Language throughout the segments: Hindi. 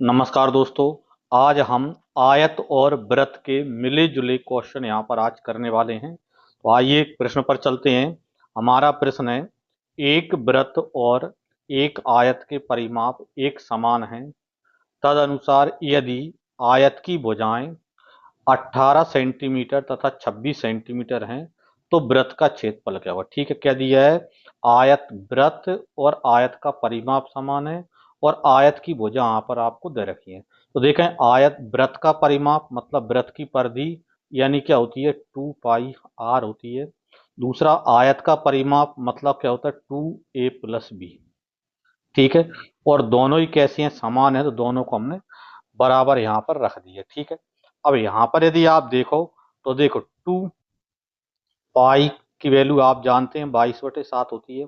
नमस्कार दोस्तों। आज हम आयत और वृत्त के मिले जुले क्वेश्चन यहाँ पर आज करने वाले हैं। तो आइए प्रश्न पर चलते हैं। हमारा प्रश्न है, एक वृत्त और एक आयत के परिमाप एक समान हैं, तदनुसार यदि आयत की भुजाएं 18 सेंटीमीटर तथा 26 सेंटीमीटर हैं तो वृत्त का क्षेत्रफल क्या होगा। ठीक है, क्या दिया है, आयत वृत्त और आयत का परिमाप समान है और आयत की भुजा यहाँ पर आपको दे रखी है। तो देखें, आयत वृत्त का परिमाप मतलब वृत्त की परिधि यानी क्या होती है, 2 पाई r होती है। दूसरा, आयत का परिमाप मतलब क्या होता है, 2a+b। ठीक है, और दोनों ही कैसी हैं, समान है, तो दोनों को हमने बराबर यहाँ पर रख दिया। ठीक है, अब यहाँ पर यदि आप देखो तो देखो 2 पाई की वैल्यू आप जानते हैं 22/7 होती है।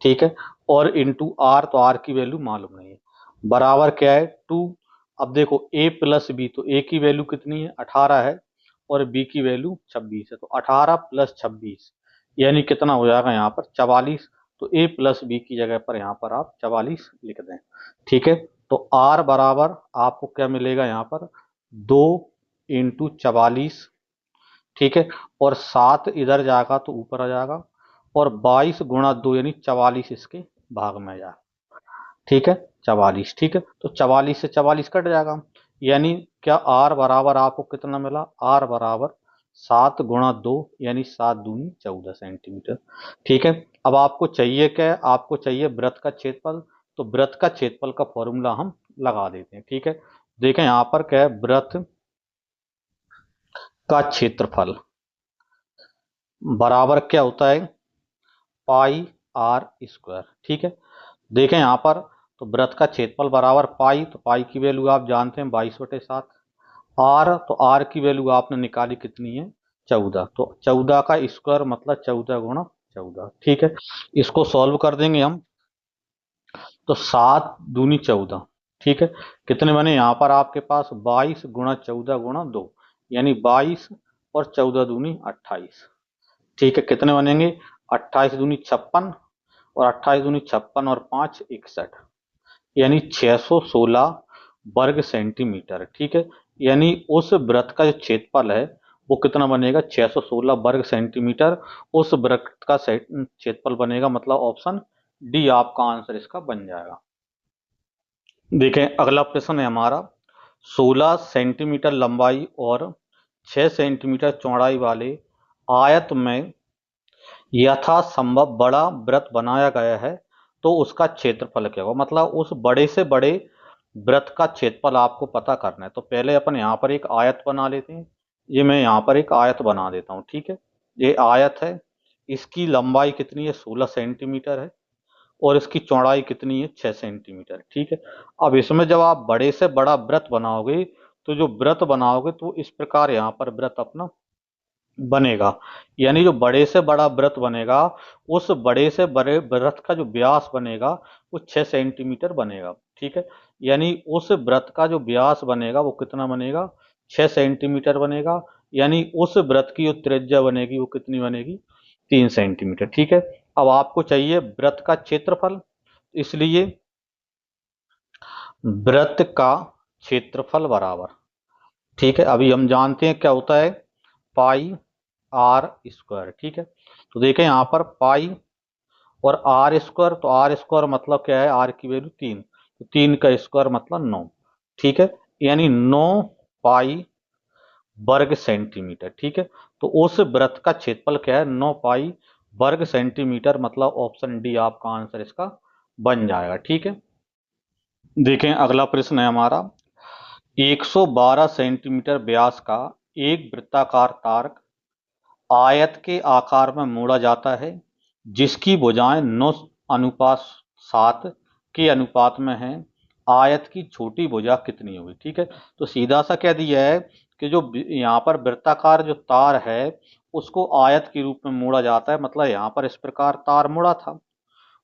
ठीक है, और इंटू आर, तो आर की वैल्यू मालूम नहीं है, बराबर क्या है 2। अब देखो a+b, तो a की वैल्यू कितनी है, 18 है, और b की वैल्यू 26 है, तो 18 + 26 यानी कितना हो जाएगा यहाँ पर 44। तो a+b की जगह पर यहाँ पर आप 44 लिख दें। ठीक है, तो r बराबर आपको क्या मिलेगा यहाँ पर, 2 × 44। ठीक है, और 7 इधर जाएगा तो ऊपर आ जाएगा, और 22 × 2 यानी 44 इसके भाग में जाएगा। ठीक है, 44। ठीक है, तो 44 से 44 कट जाएगा, यानी क्या आर बराबर आपको कितना मिला, आर बराबर 7 × 2 यानी 7×2 = 14 सेंटीमीटर। ठीक है, अब आपको चाहिए क्या है, आपको चाहिए वृत्त का क्षेत्रफल। तो वृत्त का क्षेत्रफल का फॉर्मूला हम लगा देते हैं। ठीक है, देखें यहाँ पर क्या है, वृत्त का क्षेत्रफल बराबर क्या होता है, πr²। ठीक है, देखें यहाँ पर, तो वृत्त का क्षेत्रफल बराबर पाई, तो पाई की वैल्यू आप जानते हैं 22/7। आर, तो आर की वैल्यू आपने निकाली कितनी है, 14, तो 14 का स्क्वायर मतलब 14 × 14। ठीक है, इसको सॉल्व कर देंगे हम, तो 7×2 = 14। ठीक है, कितने बने यहाँ पर आपके पास, 22 × 14 × 2 यानी 22, और 14×2 = 28। ठीक है, कितने बनेंगे, 28×2 = 56, और 28×2 = 56 और 5 = 61, यानी 616 वर्ग सेंटीमीटर। ठीक है, यानी उस वृत्त का जो क्षेत्रफल है वो कितना बनेगा, 616 वर्ग सेंटीमीटर। उस वृत्त का क्षेत्रफल बनेगा, मतलब ऑप्शन डी आपका आंसर इसका बन जाएगा। देखें, अगला प्रश्न है हमारा, 16 सेंटीमीटर लंबाई और 6 सेंटीमीटर चौड़ाई वाले आयत में यथासंभव बड़ा वृत्त बनाया गया है, तो उसका क्षेत्रफल क्या होगा। मतलब उस बड़े से बड़े वृत्त का क्षेत्रफल आपको पता करना है। तो पहले अपन यहाँ पर एक आयत बना लेते हैं। ये मैं यहाँ पर एक आयत बना देता हूँ। ठीक है, ये आयत है, इसकी लंबाई कितनी है, 16 सेंटीमीटर है, और इसकी चौड़ाई कितनी है, 6 सेंटीमीटर। ठीक है, अब इसमें जब आप बड़े से बड़ा वृत्त बनाओगे, तो जो वृत्त बनाओगे तो इस प्रकार यहाँ पर वृत्त अपना बनेगा। यानी जो बड़े से बड़ा वृत्त बनेगा, उस बड़े से बड़े वृत्त का जो व्यास बनेगा वो 6 सेंटीमीटर बनेगा। ठीक है, यानी उस वृत्त का जो व्यास बनेगा वो कितना बनेगा, 6 सेंटीमीटर बनेगा। यानी उस वृत्त की जो त्रिज्या बनेगी वो कितनी बनेगी, 3 सेंटीमीटर। ठीक है, अब आपको चाहिए वृत्त का क्षेत्रफल, इसलिए वृत्त का क्षेत्रफल बराबर, ठीक है, अभी हम जानते हैं क्या होता है, πr²। ठीक है, तो देखें यहाँ पर पाई और r², तो r² मतलब क्या है, r की वैल्यू 3, तो 3 का स्क्वायर मतलब 9। ठीक है, यानी 9 पाई वर्ग सेंटीमीटर। ठीक है, तो उस वृत्त का क्षेत्रफल क्या है, 9 पाई वर्ग सेंटीमीटर, मतलब ऑप्शन डी आपका आंसर इसका बन जाएगा। ठीक है, देखें अगला प्रश्न है हमारा, 112 सेंटीमीटर व्यास का एक वृत्ताकार तार आयत के आकार में मोड़ा जाता है, जिसकी भुजाएं 9:7 के अनुपात में हैं। आयत की छोटी भुजा कितनी होगी। ठीक है, तो सीधा सा कह दिया है कि जो यहाँ पर वृत्ताकार जो तार है उसको आयत के रूप में मोड़ा जाता है। मतलब यहाँ पर इस प्रकार तार मुड़ा था,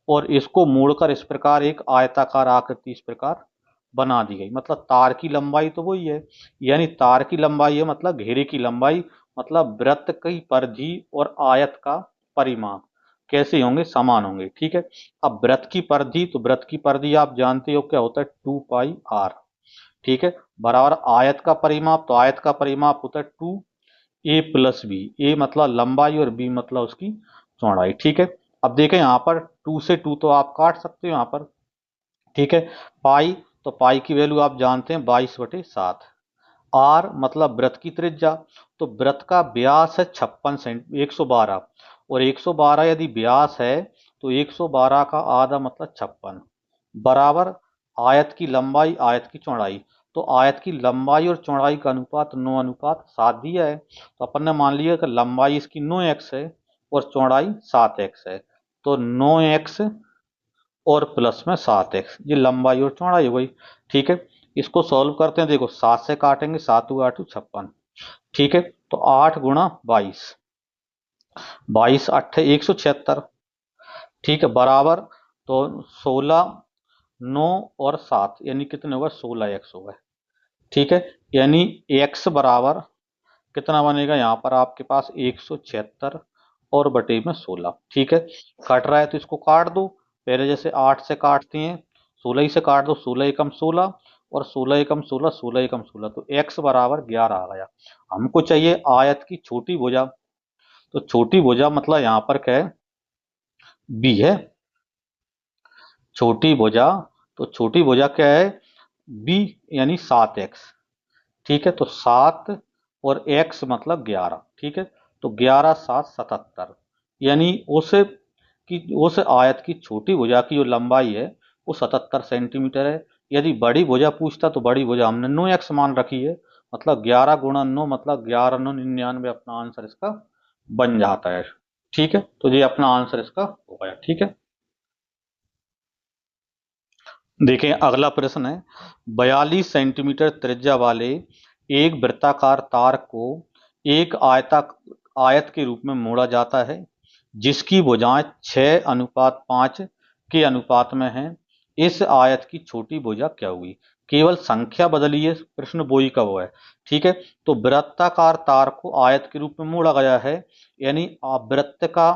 और इसको मोड़कर इस प्रकार एक आयताकार आकृति इस प्रकार बना दी गई। मतलब तार की लंबाई तो वही है, यानी तार की लंबाई है मतलब घेरे की लंबाई, मतलब वृत्त की परिधि और आयत का परिमाप कैसे होंगे, समान होंगे। ठीक है, अब वृत्त की परिधि, तो वृत्त की परिधि आप जानते हो क्या होता है, 2 पाई r। ठीक है, बराबर आयत का परिमाप, तो आयत का परिमाप होता है 2a प्लस बी। ए मतलब लंबाई और बी मतलब उसकी चौड़ाई। ठीक है, अब देखें यहाँ पर 2 से 2 तो आप काट सकते हो यहाँ पर। ठीक है, पाई, तो पाई की वैल्यू आप जानते हैं 22/7। आर मतलब वृत्त की त्रिज्या, तो वृत्त का व्यास है 112, और 112 यदि व्यास है तो 112 का आधा मतलब 56, बराबर आयत की लंबाई आयत की चौड़ाई। तो आयत की लंबाई और चौड़ाई का अनुपात 9:7 दिया है, तो अपन ने मान लिया कि लंबाई इसकी 9x है और चौड़ाई 7x है, तो 9x और प्लस में 7x, ये लंबाई और चौड़ाई हो गई। ठीक है, इसको सॉल्व करते हैं, देखो 7 से काटेंगे, 7×8 56। ठीक है, तो 8×22, 22×8 176। ठीक है, बराबर, तो 16, 9 और 7 यानी कितने होगा, 16x होगा। ठीक है, यानी x बराबर कितना बनेगा, यहाँ पर आपके पास 176 और बटे में 16। ठीक है, कट रहा है तो इसको काट दो, पहले जैसे 8 से काटते हैं 16 ही से काट दो, 16 एकम 16 और 16 एकम 16, 16 एकम 16, तो x बराबर 11 आ गया। हमको चाहिए आयत की छोटी भुजा, तो छोटी भुजा मतलब यहाँ पर क्या है, b है। छोटी भुजा, तो छोटी भुजा क्या है, b यानी 7x। ठीक है, तो 7 और x मतलब 11। ठीक है, तो 11 7 77, यानी उस आयत की छोटी भुजा की जो लंबाई है वो 77 सेंटीमीटर है। यदि बड़ी भुजा पूछता तो बड़ी भुजा हमने 9x मान रखी है, मतलब 11×9 मतलब 11×9 99, अपना आंसर इसका बन जाता है। ठीक है, तो ये अपना आंसर इसका हो गया। ठीक है, देखें अगला प्रश्न है, 42 सेंटीमीटर त्रिज्या वाले एक वृत्ताकार तार को एक आयत के रूप में मोड़ा जाता है जिसकी भुजाएं 6:5 के अनुपात में हैं। इस आयत की छोटी भुजा क्या हुई, केवल संख्या बदली है, प्रश्न वही का वो है। ठीक है, तो वृत्ताकार तार को आयत के रूप में मोड़ा गया है, यानी वृत्त का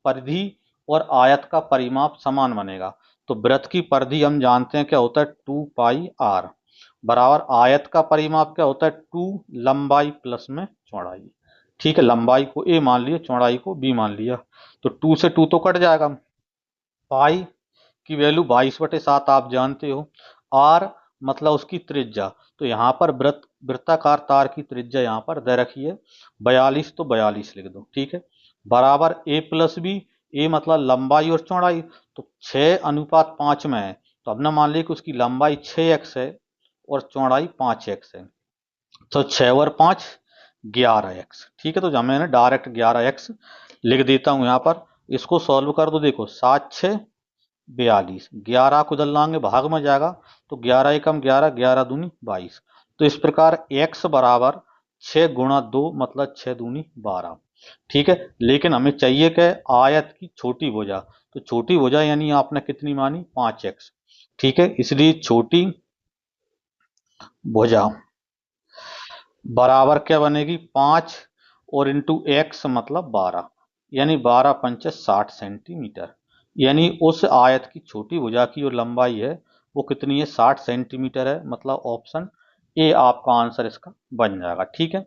परिधि और आयत का परिमाप समान बनेगा। तो वृत्त की परिधि हम जानते हैं क्या होता है, 2πr, बराबर आयत का परिमाप क्या होता है, 2 लंबाई प्लस में चौड़ाई। ठीक है, लंबाई को a मान लिया, चौड़ाई को b मान लिया, तो 2 से 2 तो कट जाएगा। पाई की वैल्यू 22/7 आप जानते हो। r मतलब उसकी त्रिज्या, तो यहाँ पर वृत्ताकार तार की त्रिज्या यहाँ पर दे रखी है 42, तो 42 लिख दो। ठीक है, बराबर a प्लस बी, ए मतलब लंबाई और चौड़ाई, तो 6:5 में है, तो अब ना मान लिया कि उसकी लंबाई 6x है और चौड़ाई 5x है, तो 6 और 5 11x। ठीक है, तो जब मैंने डायरेक्ट 11x लिख देता हूं यहाँ पर, इसको सॉल्व कर दो, देखो 7 6 42, 11 को उधर लाएंगे भाग में जाएगा, तो 11 एकम 11, 11 दूनी 22, तो इस प्रकार x बराबर 6×2 मतलब 6 दूनी 12। ठीक है, लेकिन हमें चाहिए कि आयत की छोटी भुजा, तो छोटी भुजा यानी आपने कितनी मानी, 5x। ठीक है, इसलिए छोटी भुजा बराबर क्या बनेगी, 5 और इंटू एक्स मतलब 12, यानी 12×5 60 सेंटीमीटर, यानी उस आयत की छोटी भुजा की जो लंबाई है वो कितनी है, 60 सेंटीमीटर है, मतलब ऑप्शन ए आपका आंसर इसका बन जाएगा। ठीक है।